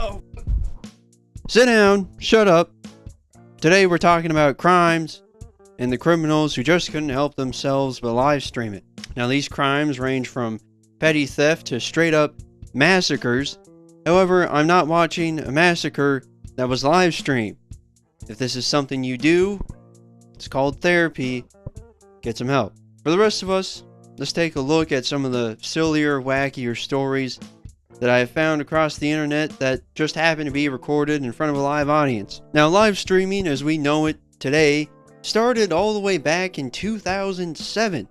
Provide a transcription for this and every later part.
Oh. Sit down. Shut up. Today we're talking about crimes and the criminals who just couldn't help themselves but live stream it. Now these crimes range from petty theft to straight up massacres. However, I'm not watching a massacre that was live streamed. If this is something you do, it's called therapy. Get some help. For the rest of us, let's take a look at some of the sillier, wackier stories that I have found across the internet that just happen to be recorded in front of a live audience. Now, live streaming as we know it today started all the way back in 2007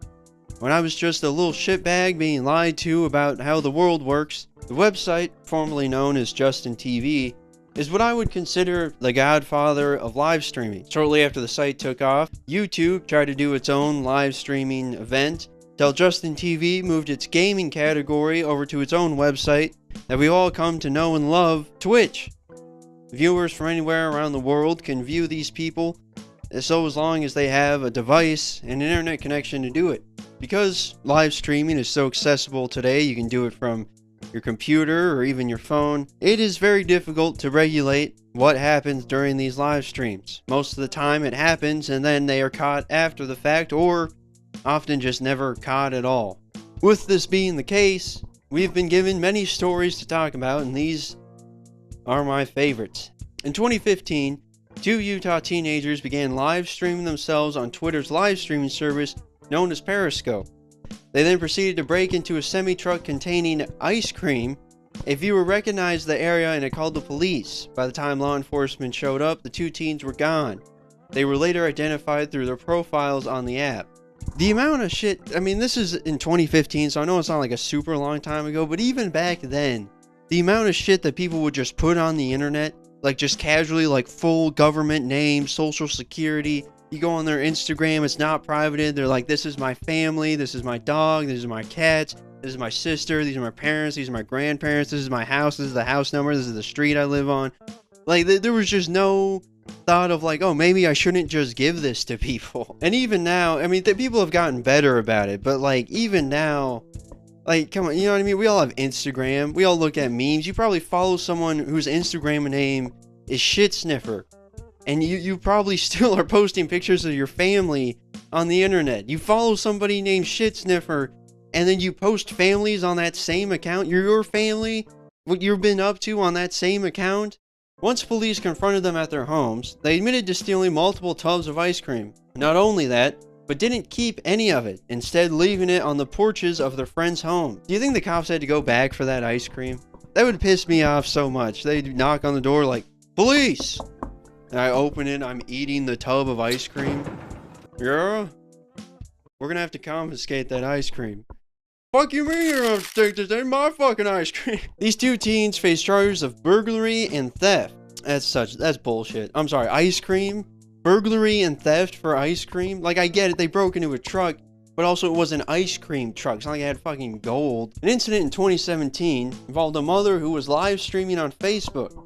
when I was just a little shitbag being lied to about how the world works. The website, formerly known as Justin TV, is what I would consider the godfather of live streaming. Shortly after the site took off, YouTube tried to do its own live streaming event, till Justin TV moved its gaming category over to its own website that we all come to know and love, Twitch. Viewers from anywhere around the world can view these people, so as long as they have a device and an internet connection to do it. Because live streaming is so accessible today, you can do it from your computer or even your phone. It is very difficult to regulate what happens during these live streams. Most of the time it happens and then they are caught after the fact, or often just never caught at all. With this being the case, we've been given many stories to talk about, and these are my favorites. In 2015, 2 Utah teenagers began live streaming themselves on Twitter's live streaming service known as Periscope. They then proceeded to break into a semi-truck containing ice cream. A viewer recognized the area and it called the police. By the time law enforcement showed up, the 2 teens were gone. They were later identified through their profiles on the app. The amount of shit, I mean, this is in 2015, so I know it's not like a super long time ago, but even back then, the amount of shit that people would just put on the internet, like just casually, like full government names, social security. You go on their Instagram, it's not privated. They're like, this is my family, this is my dog, this is my cats, this is my sister, these are my parents, these are my grandparents, this is my house, this is the house number, this is the street I live on. Like, there was just no thought of like, oh, maybe I shouldn't just give this to people. And even now, I mean, people have gotten better about it, but like, even now, like, come on, you know what I mean? We all have Instagram, we all look at memes. You probably follow someone whose Instagram name is Shit Sniffer. And you probably still are posting pictures of your family on the internet. You follow somebody named Shit Sniffer, and then you post families on that same account. Your family, what you've been up to on that same account. Once police confronted them at their homes, they admitted to stealing multiple tubs of ice cream. Not only that, but didn't keep any of it, instead leaving it on the porches of their friends' home. Do you think the cops had to go back for that ice cream? That would piss me off so much. They'd knock on the door like, police! And I open it, I'm eating the tub of ice cream. Yeah? We're gonna have to confiscate that ice cream. Fuck you mean you're gonna take this? Ain't my fucking ice cream. These 2 teens face charges of burglary and theft. That's bullshit. I'm sorry, ice cream? Burglary and theft for ice cream? Like, I get it, they broke into a truck, but also it was an ice cream truck. It's not like it had fucking gold. An incident in 2017 involved a mother who was live streaming on Facebook.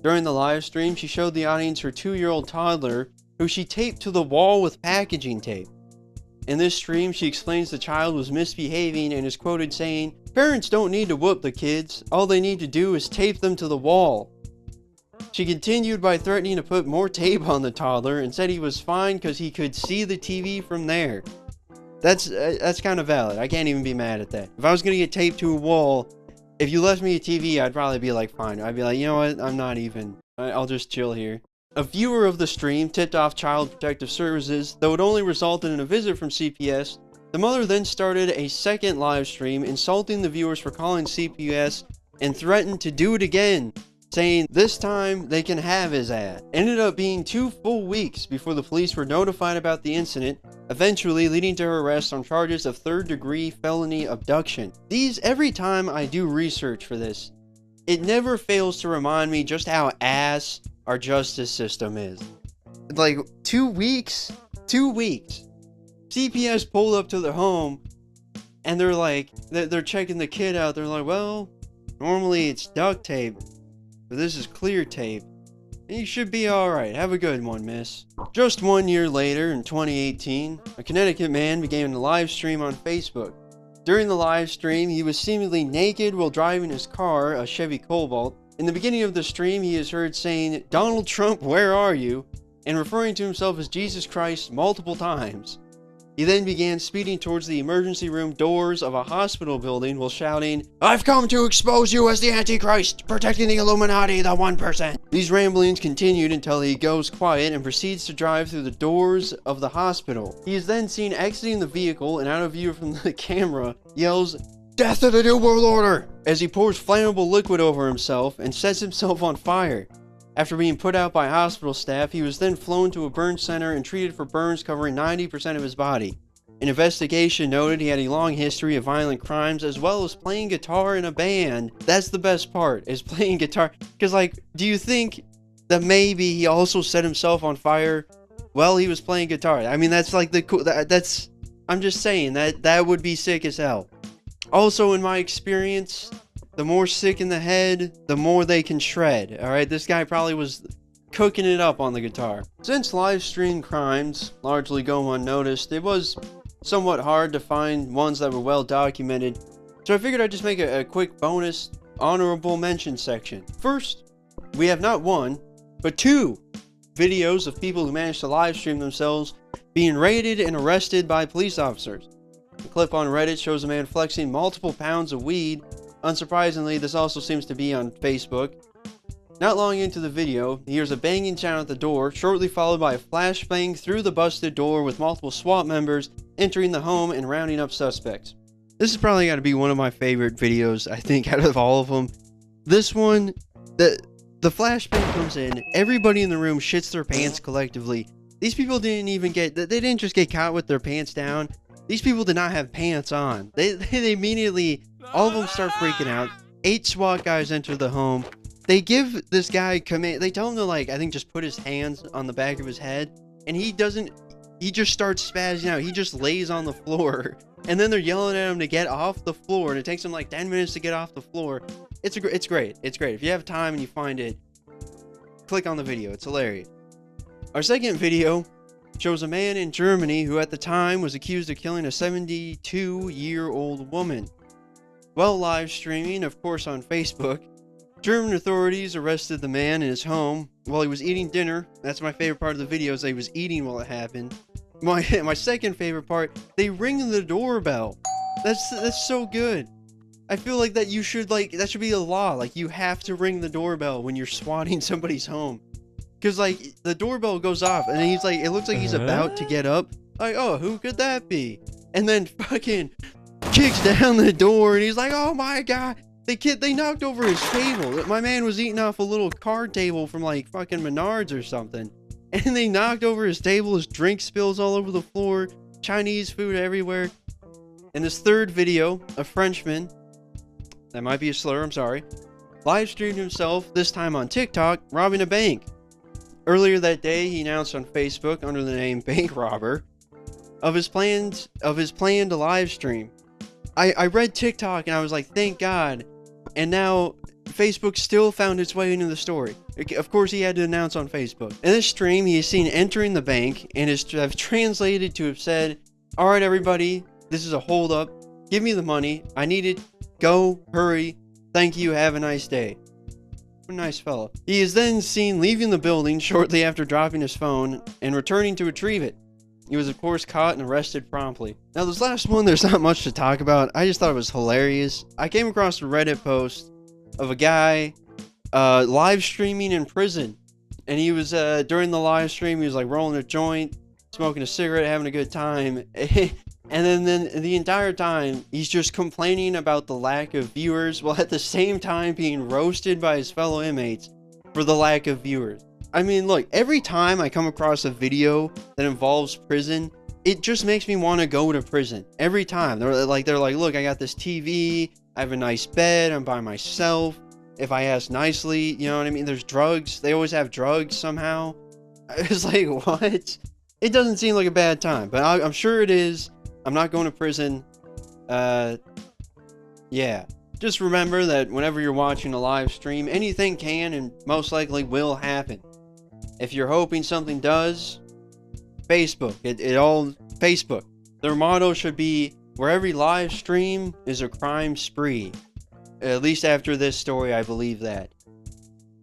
During the live stream, she showed the audience her 2-year-old toddler, who she taped to the wall with packaging tape. In this stream, she explains the child was misbehaving and is quoted saying, "Parents don't need to whoop the kids, all they need to do is tape them to the wall." She continued by threatening to put more tape on the toddler and said he was fine because he could see the TV from there. That's kind of valid. I can't even be mad at that. If I was going to get taped to a wall, if you left me a TV, I'd probably be like, fine. I'd be like, you know what? I'm not even. I'll just chill here. A viewer of the stream tipped off Child Protective Services, though it only resulted in a visit from CPS. The mother then started a second live stream, insulting the viewers for calling CPS and threatened to do it again, saying this time they can have his ass. Ended up being 2 full weeks before the police were notified about the incident, eventually leading to her arrest on charges of 3rd-degree felony abduction. Every time I do research for this, it never fails to remind me just how ass our justice system is. Like, 2 weeks? 2 weeks. CPS pulled up to their home, and they're like, they're checking the kid out. They're like, well, normally it's duct tape, but this is clear tape. You should be alright. Have a good one, miss. Just 1 year later, in 2018, a Connecticut man began a live stream on Facebook. During the live stream, he was seemingly naked while driving his car, a Chevy Cobalt. In the beginning of the stream, he is heard saying, "Donald Trump, where are you?" and referring to himself as Jesus Christ multiple times. He then began speeding towards the emergency room doors of a hospital building while shouting, "I've come to expose you as the Antichrist, protecting the Illuminati, the 1%. These ramblings continued until he goes quiet and proceeds to drive through the doors of the hospital. He is then seen exiting the vehicle and out of view from the camera, yells, "Death to the New World Order!" as he pours flammable liquid over himself and sets himself on fire. After being put out by hospital staff, he was then flown to a burn center and treated for burns covering 90% of his body. An investigation noted he had a long history of violent crimes as well as playing guitar in a band. That's the best part, is playing guitar. Because, like, do you think that maybe he also set himself on fire while he was playing guitar? I mean, that's like the cool, that's, I'm just saying, that would be sick as hell. Also, in my experience, the more sick in the head, the more they can shred. Alright, this guy probably was cooking it up on the guitar. Since live stream crimes largely go unnoticed, it was somewhat hard to find ones that were well documented. So I figured I'd just make a quick bonus honorable mention section. First, we have not one, but two videos of people who managed to live stream themselves being raided and arrested by police officers. The clip on Reddit shows a man flexing multiple pounds of weed. Unsurprisingly, this also seems to be on Facebook. Not long into the video, he hears a banging sound at the door, shortly followed by a flashbang through the busted door with multiple SWAT members entering the home and rounding up suspects. This has probably got to be one of my favorite videos, I think, out of all of them. This one, the flashbang comes in, everybody in the room shits their pants collectively. These people didn't even get, they didn't just get caught with their pants down. These people did not have pants on. They immediately, all of them start freaking out. 8 SWAT guys enter the home. They give this guy command. They tell him to, like, I think just put his hands on the back of his head. And he doesn't, he just starts spazzing out. He just lays on the floor. And then they're yelling at him to get off the floor. And it takes him like 10 minutes to get off the floor. It's great. It's great. If you have time and you find it, click on the video. It's hilarious. Our second video shows a man in Germany who at the time was accused of killing a 72-year-old woman. While live streaming, of course on Facebook, German authorities arrested the man in his home while he was eating dinner. That's my favorite part of the video, is that he was eating while it happened. My second favorite part, they ring the doorbell. That's so good. I feel like that you should, like, that should be a law. Like, you have to ring the doorbell when you're swatting somebody's home. Because, like, the doorbell goes off, and he's like, it looks like he's about to get up. Like, oh, who could that be? And then fucking kicks down the door, and he's like, oh my god. They knocked over his table. My man was eating off a little card table from, like, fucking Menards or something. And they knocked over his table, his drink spills all over the floor, Chinese food everywhere. In this third video, a Frenchman, that might be a slur, I'm sorry, live streamed himself, this time on TikTok, robbing a bank. Earlier that day, he announced on Facebook under the name Bank Robber of his plan to live stream. I read TikTok and I was like, thank God. And now Facebook still found its way into the story. Of course, he had to announce on Facebook. In this stream, he is seen entering the bank and is to have translated to have said, all right, everybody, this is a hold up. Give me the money. I need it. Go, hurry. Thank you. Have a nice day. What a nice fella. He is then seen leaving the building shortly after dropping his phone and returning to retrieve it. He was, of course, caught and arrested promptly. Now, this last one, there's not much to talk about. I just thought it was hilarious. I came across a Reddit post of a guy live streaming in prison. And he was, during the live stream, he was, like, rolling a joint, smoking a cigarette, having a good time. And then the entire time, he's just complaining about the lack of viewers, while at the same time being roasted by his fellow inmates for the lack of viewers. I mean, look, every time I come across a video that involves prison, it just makes me want to go to prison. Every time. They're like, look, I got this TV, I have a nice bed, I'm by myself. If I ask nicely, you know what I mean? There's drugs. They always have drugs somehow. I was like, what? It doesn't seem like a bad time, but I'm sure it is. I'm not going to prison. Yeah. Just remember that whenever you're watching a live stream, anything can and most likely will happen. If you're hoping something does, Facebook. Facebook. Their motto should be, where every live stream is a crime spree. At least after this story, I believe that.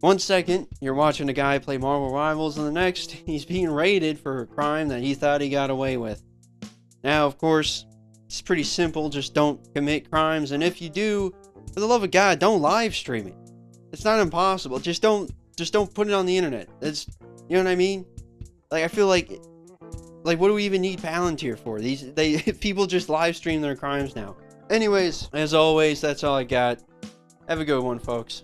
One second, you're watching a guy play Marvel Rivals, and the next, he's being raided for a crime that he thought he got away with. Now, of course, it's pretty simple. Just don't commit crimes, and if you do, for the love of God, don't live stream it. It's not impossible. Just don't put it on the internet. It's, you know what I mean? Like, I feel like what do we even need Palantir for? People just live stream their crimes now. Anyways, as always, that's all I got. Have a good one, folks.